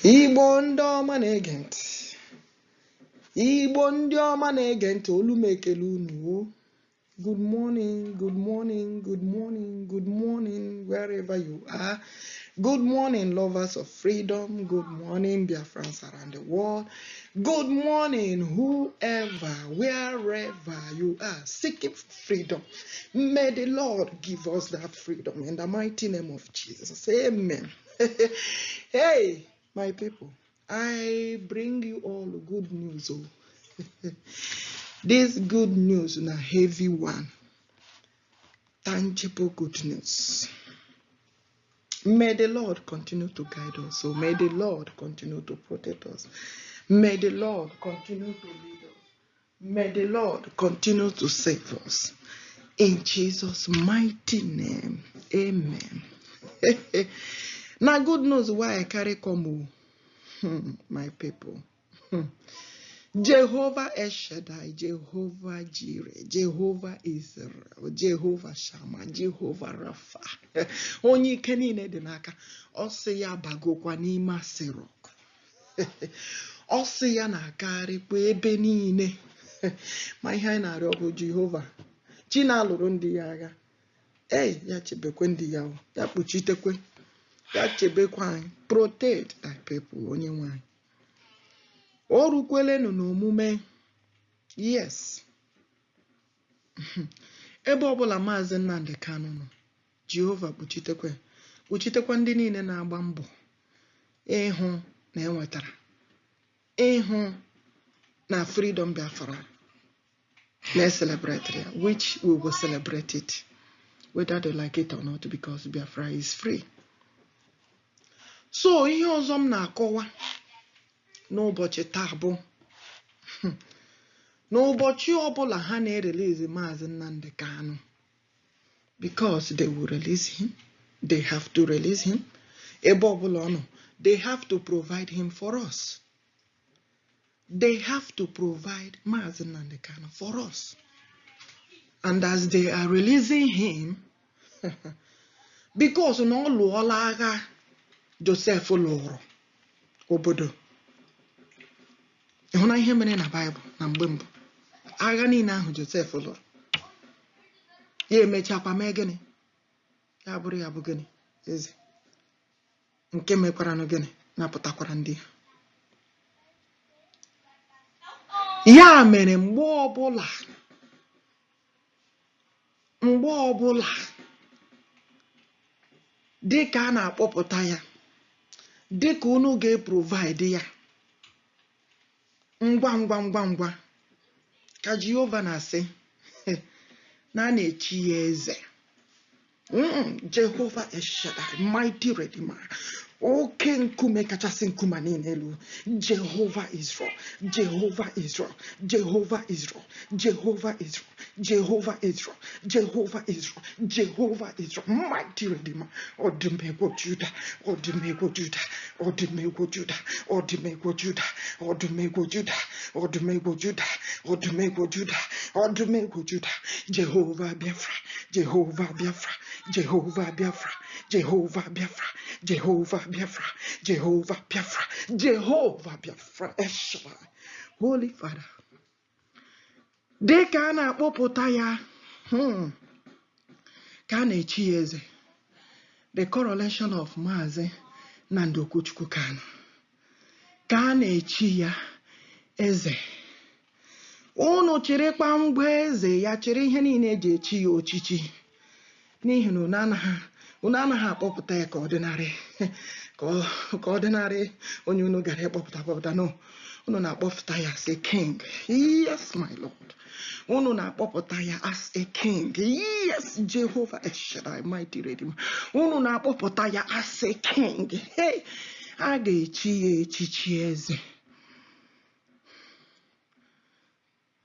Igbo ndị ọma na-ege ntị. Igbo ndị ọma na-ege ntị, olu m ekele unu. Good morning, good morning, good morning, good morning, wherever you are. Good morning, lovers of freedom. Good morning, Biafrans around the world. Good morning, whoever, wherever you are, seeking freedom. May the Lord give us that freedom in the mighty name of Jesus. Amen. Hey, my people, I bring you all good news. This good news is a heavy one. Tangible good news. May the Lord continue to guide us. So may the Lord continue to protect us. May the Lord continue to lead us. May the Lord continue to save us. In Jesus' mighty name. Amen. Now good news why I carry come, my people. JEHOVAH El SHADDAI, JEHOVAH JIREH, JEHOVAH ISRAEL, JEHOVAH SHAMMAH, JEHOVAH RAPHA. Onye ike niile dị n'aka, ọ sị ya bagokwa n'ime asịrọk. Ọ sị ya na-akarịkwa ebe niile. Ma ihe anyị na-arịọ bụ Jehova. Chi na-alụrụ ndị ya agha. Ya chebekwe ndị ya, ya kpuchitekwe, ya chebekwa anyị. Protect thy people, onye nwe anyị. O rukwelenu n'omume. Yes. Ebe ọbụla Mazi Nnamdi Kanu nọ, Jehova kpuchitekwa ndị niile na-agba mbọ ịhụ na enwetara, ịhụ na freedom Biafra na-celebrate ya, which we will celebrate it whether they like it or not, because Biafra is free. So ihe ọzọ m na-akọwa n'ụbọchị taa bụ n'ụbọchị ọbụla ha na-erelease Mazi Nnamdi Kanu, because they will release him, they have to release him. Ebe ọbụla ọ nọ, they have to provide him for us. They have to provide Mazi Nnamdi Kanu for us. And as they are releasing him, because na ọ lụọla agha Joseph lụrụ obodo. Ịhụ na ihe mere na Bible na mgbe mbụ, agha niile ahụ Joseph lụrụ, ya emechakwa mee gịnị? Ya bụrụ ya bụ gịnị? Eze nke mekwara na gịnị? Napụtakwara ndị ya. Mere mgbe ọbụla dịka a na-akpọpụta ya, dịka unu ga-eprovide ya ngwa ka Jehova na-asị na a na-echi ya eze. JEHOVAH El SHADDAI, mighty redeemer, oke nkume kachasị nkume niile elu. JEHOVAH Israel, JEHOVAH Israel, JEHOVAH Israel, JEHOVAH Israel, JEHOVAH Israel, JEHOVAH Israel, JEHOVAH Israel, mighty redeemer. Odumegwu Judah, Odumegwu Judah, Odumegwu Judah, Odumegwu Judah, Odumegwu Judah, Odumegwu Judah, Odumegwu Judah, Odumegwu Judah. JEHOVAH Biafra, JEHOVAH Biafra, JEHOVAH Biafra, JEHOVAH Biafra, JEHOVAH Biafra, JEHOVAH Biafra, JEHOVAH Biafra El SHADDAI. Holy Father, dịka a na-akpọpụta ya, ka a na-echi ya eze, the Coronation of Mazi Nnamdi Okwuchukwu Kanu, ka a na-echi ya eze. Unu cherekwa ngwa eze ya, chere ihe niile eji echi ya ochichi, n'ihi na unu anaghị akpọpụta ya ka ọdịnarị onye unu gara ịkpọpụta. No, unu na-akpọpụta ya as a king. Yes, my Lord. Unu na-akpọpụta ya as a king. Yes, JEHOVAH El SHADDAI, mighty redeemer. Unu na-akpọpụta ya as a king. Hey, a ga-echi ya echichi eze.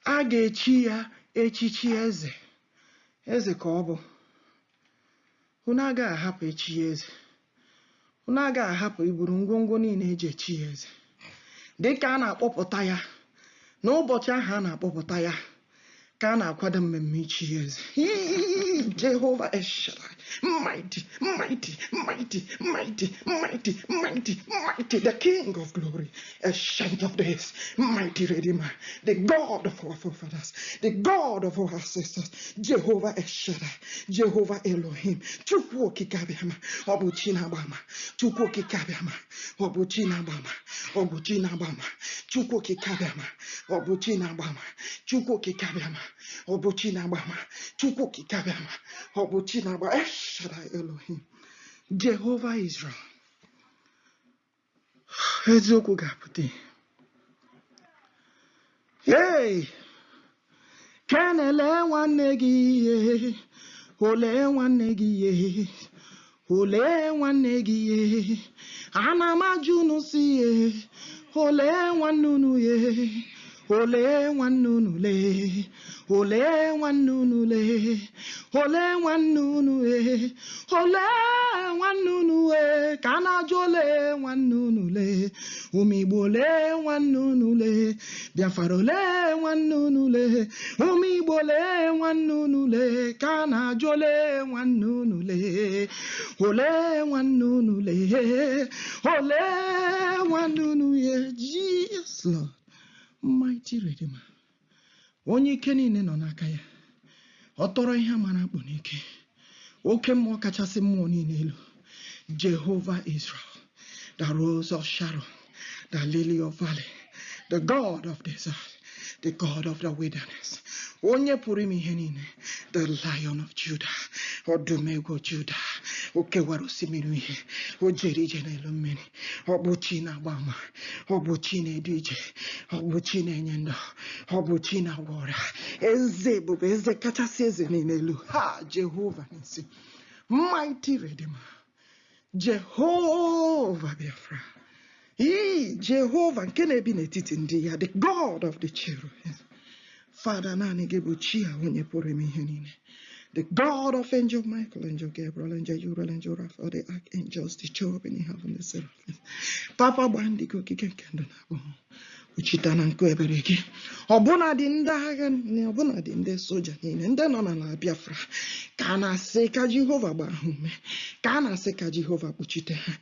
A ga-echi ya echichi eze. Eze ka ọ bụ. Unu agaghị ahapụ echi ya eze. Unu agaghị ahapụ iburu ngwongwo niile eji echi ya eze. Dịka a na-akpọpụta ya, n'ụbọchị ahụ a na-akpọpụta ya, Kana kwada mmemichi years. Jehovah El Shaddai. Mighty, mighty, mighty, mighty, mighty, mighty, mighty, the King of glory, Ancient of days, mighty Redeemer, the God of our forefathers, the God of our ancestors, Jehovah El Shaddai, Jehovah Elohim, Chukwu Kikabiama, Obuchina Bama, Chukwu Kikabiama, Obuchina Bama, Obuchina Bama, Chukwu Kikabiama, Obuchina Bama, Chukwu Kikabiama, Obuchina Bama, Chukwu Kikabiama, Obuchina Bama, El Shaddai Elohim, Jehovah Israel. Eziokwu ga-apụta. Hey! Kenele nwanne gị ihe, ole nwanne gị ihe, ole nwanne gị ihe, ana m ajụ unu si ihe, ole nwanne unu ihe, ole nwanne unu le, ole nwanne unu le, ole nwanne unu ihe, ole nwanne unu e, ka na ajụ ole nwanne unu le, UMUIGBO le nwanne unu le, Biafra le nwanne unu le, UMUIGBO le nwanne unu le, ka na ajụ ole nwanne unu le, ole nwanne unu le, ole nwanne unu ye. Jesus Lord, mighty Redeemer, onye ike niile nọ n'aka ya, ọ tọrọ ihe mara akpụ n'ike, oke mmụọ kachasị mmụọ niile elu, Jehovah Israel, the rose of Sharon, the lily of valley, the God of desert, the God of the wilderness, onye pụrụ ime ihe niile, the Lion of Judah, Odumegwu Judah, okewara osimiri ihe, o jere ije n'elu mmiri, ọ bụ chi na-agba ama, ọ bụ chi na-edu ije, ọ bụ chi na-enye ndụ, ọ bụ chi na-agwọ ọrịa, eze ebube, eze kachasị eze niile elu, ha Jehovah Nissi, mighty Redeemer, Jehovah Biafra, Jehovah nke na-ebi n'etiti ndị ya, the God of the cherubim. Father, naanị gị bụ chi a onye pụrụ ime ihe niile, the God of Angel Michael, Angel Gabriel, Angel Uriel, Angel Rapha, the archangels, the cherubim in heaven, the seraphim. Papa gbandi gị okike nke ndụ na-abụ uchita na nkụ ebere gị, ọbụna dị ndị agha, ọbụna dị ndị soja niile, ndị nọ na Biafra, ka a na-asị ka Jehova gbaa ha ume, ka a na-asị ka Jehova kpuchite ha,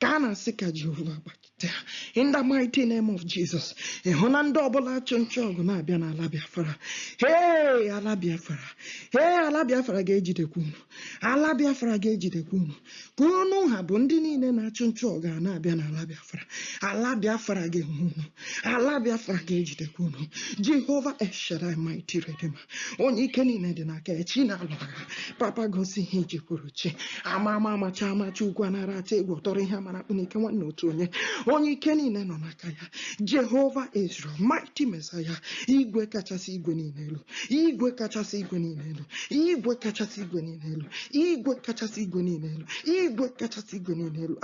ka a na-asị ka Jehova gbachite ha, in the mighty name of Jesus. Ịhụ na ndị ọbụla chụ nchụ ọgụ na-abịa n'ala Biafra, hey ala Biafra, hey ala Biafra ga-ejidekwa unu, ala Biafra ga-ejidekwa unu, ka unu ha bụ ndị niile na-achụ nchụ ọgụ a na-abịa n'ala Biafra, ala Biafra ga-ehụ unu, ala Biafra ga-ejidekwa unu. Jehovah El Shaddai, mighty Redeemer, onye ike niile dị n'aka ya, chi na-alụ agha, papa gosi ihe iji kwuru chi, ama amacha amacha ugwu anara ata egwu ọtọrọ ihe amara akpụ n'ike nwanne otu onye ike niile nọ n'aka ya, Jehovah Israel, mighty Messiah, igwe kachasị igwe niile elu, igwe kachasị igwe niile elu, igwe kachasị igwe niile elu, igwe kachasị igwe niile elu, igwe kachasị igwe niile elu,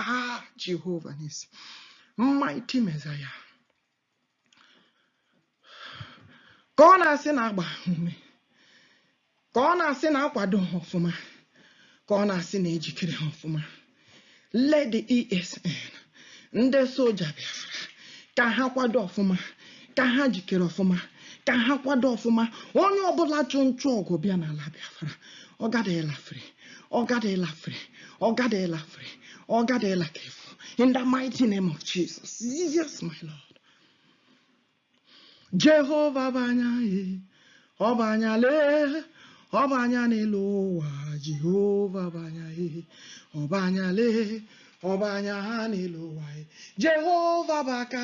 Jehovah Nissi, mighty Messiah. Ka ọ na-asị na-agba ume, ka ọ na-asị na-akwado ha ọfụma, ka ọ na-asị na-ejikere ha ọfụma, let the ESN, ndị soja Biafra, ka ha kwado ọfụma, ka ha jikere ọfụma, ka ha kwado ọfụma, onye ọbụla chụ nchụ ọgụ bịa n'ala Biafra, ọ gada elafere, ọ gada elafere, ọ gada elafere, ọ gada elakefu, in the mighty name of Jesus. Yes, my Lord. Jehovah banya, ọbanya le, ọbanya n'elu ụwa, Jehovah banya, ọbanya le, ọbanya n'elu ụwa, Jehovah baka,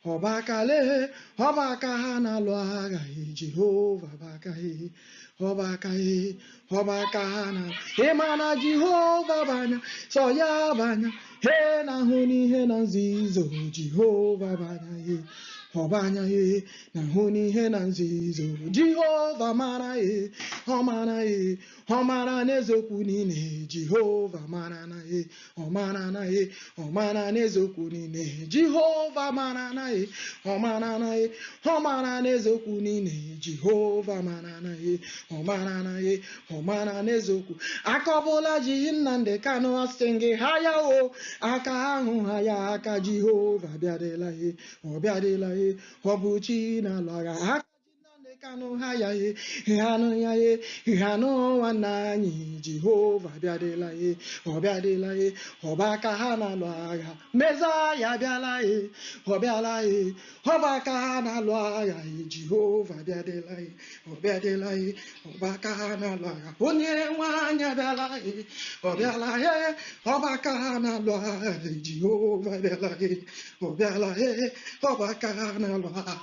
ọbaka le, ọbaka ha n'alụ agha, Jehovah baka, ọbaka, ọbaka ha na, ịmana Jehovah banya, sọ ya banya, he na hụ n'ihe na nzizo, Jehovah banya, ọbanya na hụ n'ihe na nzizo, Jehova mara ọ mara ọ mara n'eziokwu niile, Jehova mara na ọ mara na ọ mara n'eziokwu niile, Jehova mara na ọ mara na ọ mara n'eziokwu niile, Jehova mara na ọ mara na ọ mara n'eziokwu. Aka ọbụla ji Nnamdi Kanu asị gị ha ya o, aka ahụ ha ya, aka Jehova bịadịla ọ bịadịla, ọ bụ chi na-alụ agha, aka Kanu hayaye, Hano yaye, Hano wanani, Jehovah biadelaye, Obiadelaye, Obakahana loaga, Messiah bialaye, Obialaye, Obakahana loaga, Jehovah biadelaye, Obiadelaye, Obakahana loaga, Onyewanya bialaye, Obialaye, Obakahana loaga, Jehovah bialaye, Obialaye, Obakahana loaga,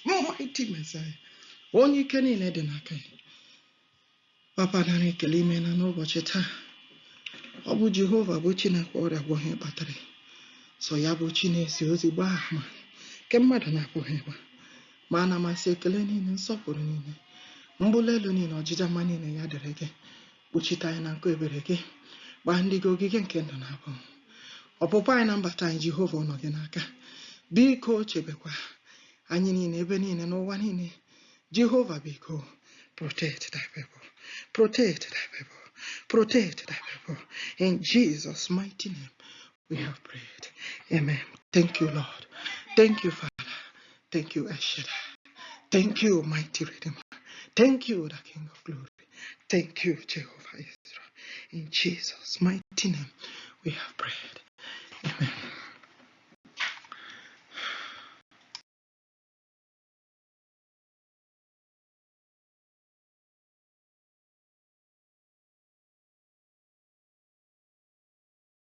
mighty Messiah. Onye ike niile dị n'aka ya. Papa nara ekele ime na n'ụbọchị taa. Ọ bụ Jehova bụ Chineke ọrịa gwọghị kpatara. So ya bụ chi na-esi ozi gbaa ama nke mmadụ na-apụghị ịgba. Ma ana masị ekele niile, nsọpụrụ niile, mbụli elu niile, ọjịja mma niile ya dịrị gị. Kpuchite anyị na nkụ ebere gị. Gbaa ndị gị ogige nke ndụ na-abụ. Ọpụpụ anyị na mbata anyị Jehova ọ nọ gị n'aka. Biko chebekwa anyị niile ebe niile n'ụwa niile. Jehovah biko, protect thy people. Protect thy people. Protect thy people. In Jesus' mighty name we have prayed. Amen. Thank you, Lord. Thank you, Father. Thank you, El Shaddai. Thank you, mighty Redeemer. Thank you, the King of Glory. Thank you, Jehovah Israel. In Jesus' mighty name we have prayed. Amen.